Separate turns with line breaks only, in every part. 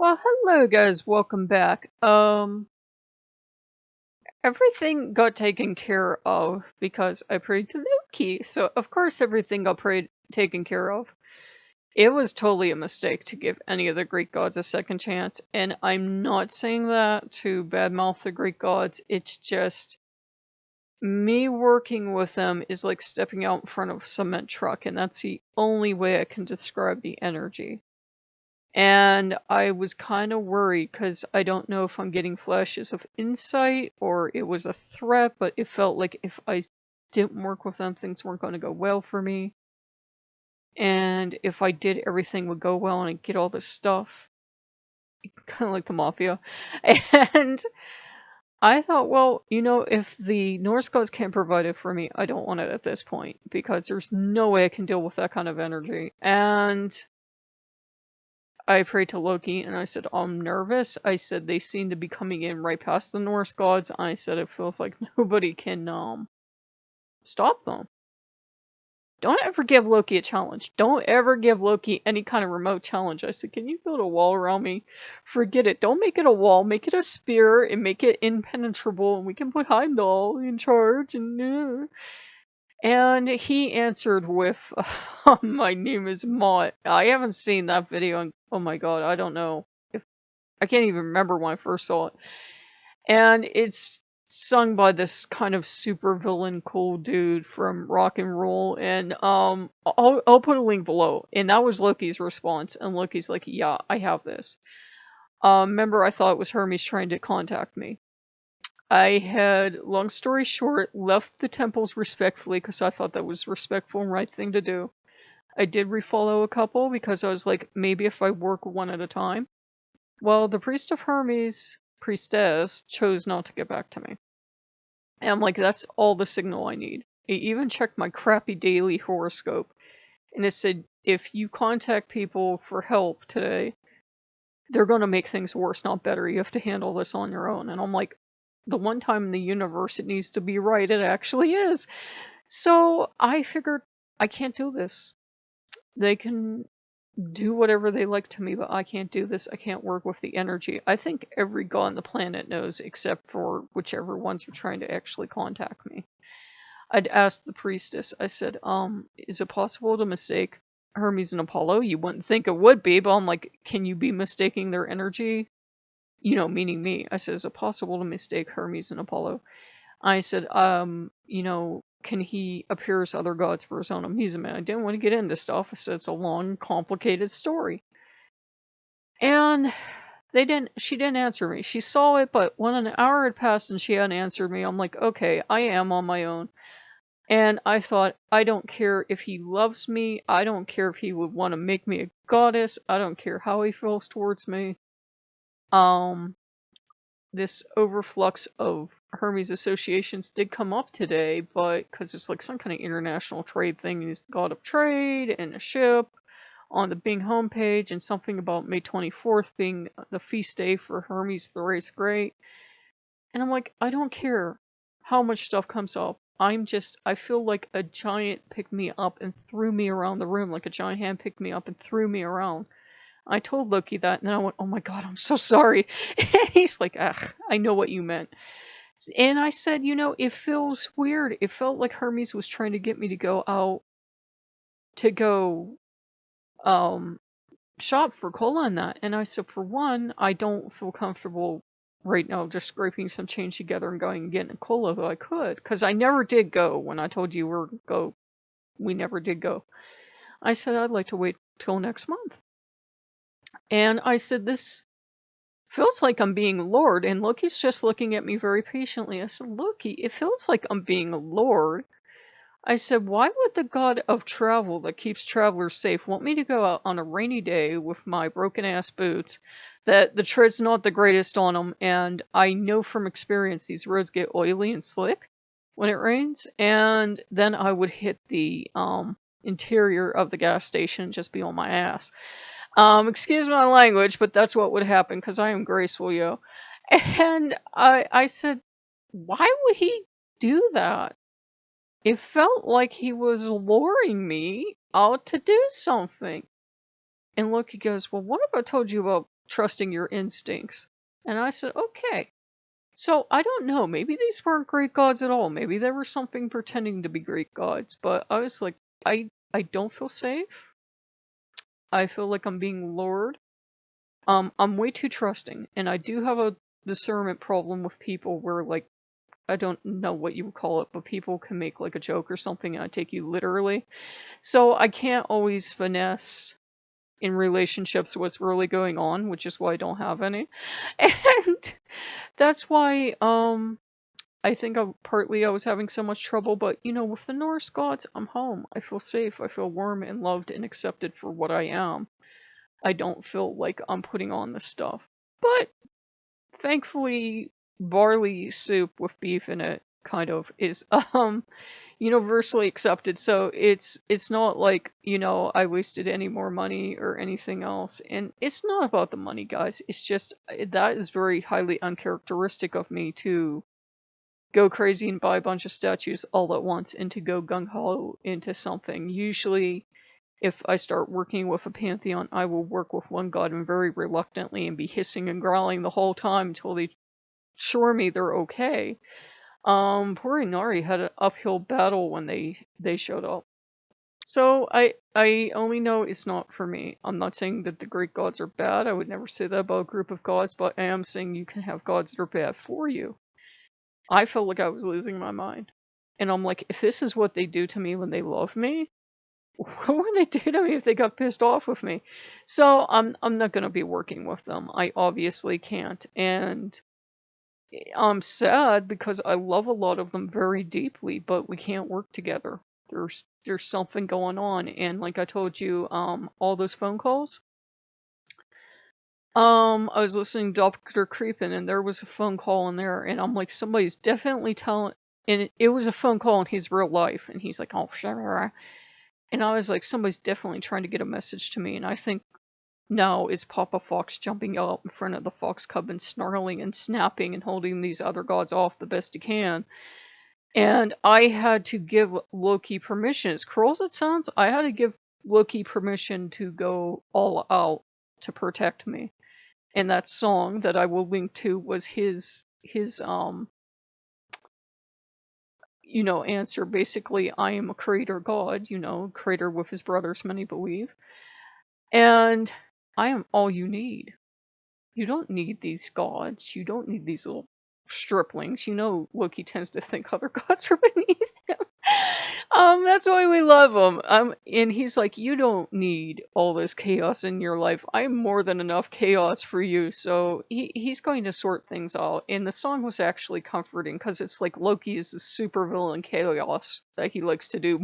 Well, hello guys, welcome back. Everything got taken care of because I prayed to Loki. So of course everything got taken care of. It was totally a mistake to give any of the Greek gods a second chance, and I'm not saying that to badmouth the Greek gods. It's just me working with them is like stepping out in front of a cement truck, and that's the only way I can describe the energy. And I was kind of worried because I don't know if I'm getting flashes of insight or it was a threat, but it felt like if I didn't work with them, things weren't going to go well for me. And if I did, everything would go well and I'd get all this stuff. Kind of like the mafia. And I thought, well, if the Norse gods can't provide it for me, I don't want it at this point because there's no way I can deal with that kind of energy. And I prayed to Loki and I said, I'm nervous. I said, they seem to be coming in right past the Norse gods. I said, it feels like nobody can stop them. Don't ever give Loki a challenge. Don't ever give Loki any kind of remote challenge. I said, can you build a wall around me? Forget it. Don't make it a wall. Make it a spear and make it impenetrable. And we can put Heimdall in charge. And he answered with, my name is Mott. I haven't seen that video. And, oh my god, I don't know. I can't even remember when I first saw it. And it's sung by this kind of super villain cool dude from Rock and Roll. And I'll put a link below. And that was Loki's response. And Loki's like, yeah, I have this. Remember, I thought it was Hermes trying to contact me. I had, long story short, left the temples respectfully because I thought that was respectful and right thing to do. I did refollow a couple because I was like, maybe if I work one at a time. Well, the priest of Hermes, priestess, chose not to get back to me. And I'm like, that's all the signal I need. I even checked my crappy daily horoscope, and it said, if you contact people for help today, they're going to make things worse, not better. You have to handle this on your own. And I'm like, the one time in the universe it needs to be right, it actually is. So I figured, I can't do this. They can do whatever they like to me, but I can't do this. I can't work with the energy. I think every god on the planet knows, except for whichever ones are trying to actually contact me. I'd asked the priestess, I said, is it possible to mistake Hermes and Apollo? You wouldn't think it would be, but I'm like, can you be mistaking their energy? Meaning me. I said, is it possible to mistake Hermes and Apollo? I said, can he appear as other gods for his own amusement? I didn't want to get into stuff. I said, it's a long, complicated story. And she didn't answer me. She saw it, but when an hour had passed and she hadn't answered me, I'm like, okay, I am on my own. And I thought, I don't care if he loves me. I don't care if he would want to make me a goddess. I don't care how he feels towards me. This overflux of Hermes associations did come up today, but because it's like some kind of international trade thing, he's the god of trade and a ship on the Bing homepage, and something about May 24th being the feast day for Hermes the Race Great. And I'm like, I don't care how much stuff comes up. I feel like a giant picked me up and threw me around the room, like a giant hand picked me up and threw me around. I told Loki that, and then I went, oh my god, I'm so sorry. And he's like, ugh, I know what you meant. And I said, it feels weird. It felt like Hermes was trying to get me to go out to go shop for cola and that. And I said, for one, I don't feel comfortable right now just scraping some change together and going and getting a cola, though I could. Because I never did go when I told you we never did go. I said, I'd like to wait till next month. And I said, this feels like I'm being lured. And Loki's just looking at me very patiently. I said, Loki, it feels like I'm being lured. I said, why would the god of travel that keeps travelers safe want me to go out on a rainy day with my broken ass boots that the tread's not the greatest on them, and I know from experience these roads get oily and slick when it rains, and then I would hit the interior of the gas station and just be on my ass. Excuse my language, but that's what would happen because I am graceful, yo. And I said, why would he do that? It felt like he was luring me out to do something. And Loki goes, well, what if I told you about trusting your instincts? And I said, okay. So I don't know. Maybe these weren't Greek gods at all. Maybe there was something pretending to be Greek gods. But I was like, I don't feel safe. I feel like I'm being lured. I'm way too trusting, and I do have a discernment problem with people where, like, I don't know what you would call it, but people can make like a joke or something and I take you literally. So I can't always finesse in relationships what's really going on, which is why I don't have any. And that's why I think partly I was having so much trouble, but you know, with the Norse gods, I'm home. I feel safe. I feel warm and loved and accepted for what I am. I don't feel like I'm putting on this stuff. But thankfully, barley soup with beef in it kind of is universally accepted. So it's not like, you know, I wasted any more money or anything else. And it's not about the money, guys. It's just that is very highly uncharacteristic of me to go crazy and buy a bunch of statues all at once and to go gung-ho into something. Usually if I start working with a pantheon, I will work with one god and very reluctantly and be hissing and growling the whole time until they assure me they're okay. Poor Inari had an uphill battle when they showed up. So I only know it's not for me. I'm not saying that the Greek gods are bad. I would never say that about a group of gods, but I am saying you can have gods that are bad for you. I felt like I was losing my mind. And I'm like, if this is what they do to me when they love me, what would they do to me if they got pissed off with me? So I'm not gonna be working with them. I obviously can't. And I'm sad because I love a lot of them very deeply, but we can't work together. There's something going on. And like I told you, all those phone calls. I was listening to Dr. Creepin and there was a phone call in there and I'm like, somebody's definitely telling, and it was a phone call in his real life and he's like, oh, sure. And I was like, somebody's definitely trying to get a message to me. And I think, no, it's Papa Fox jumping out in front of the fox cub and snarling and snapping and holding these other gods off the best he can. And I had to give Loki permission. As cruel as it sounds, I had to give Loki permission to go all out to protect me. And that song that I will link to was his you know, answer. Basically, I am a creator god, you know, creator with his brothers, many believe. And I am all you need. You don't need these gods. You don't need these little striplings. You know, Loki tends to think other gods are beneath him. That's why we love him. And he's like, you don't need all this chaos in your life. I'm more than enough chaos for you. So he's going to sort things out. And the song was actually comforting because it's like Loki is the supervillain chaos that he likes to do.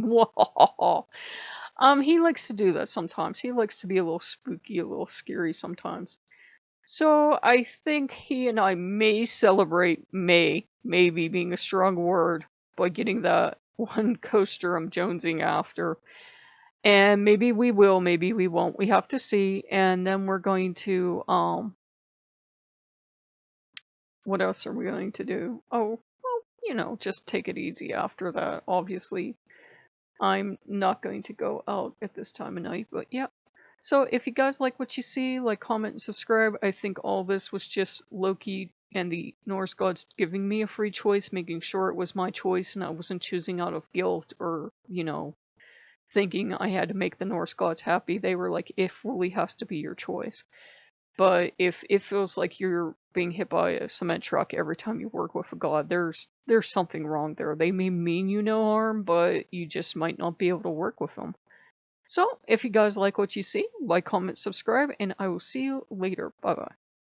He likes to do that sometimes. He likes to be a little spooky, a little scary sometimes. So I think he and I may celebrate maybe being a strong word, by getting that one coaster I'm jonesing after. And maybe we will, maybe we won't. We have to see. And then we're going to, what else are we going to do? Oh, well, you know, just take it easy after that. Obviously, I'm not going to go out at this time of night, but yeah. So if you guys like what you see, like, comment, and subscribe. I think all this was just Loki and the Norse gods giving me a free choice, making sure it was my choice and I wasn't choosing out of guilt or, you know, thinking I had to make the Norse gods happy. They were like, it fully has to be your choice. But if it feels like you're being hit by a cement truck every time you work with a god, there's something wrong there. They may mean you no harm, but you just might not be able to work with them. So, if you guys like what you see, like, comment, subscribe, and I will see you later. Bye-bye.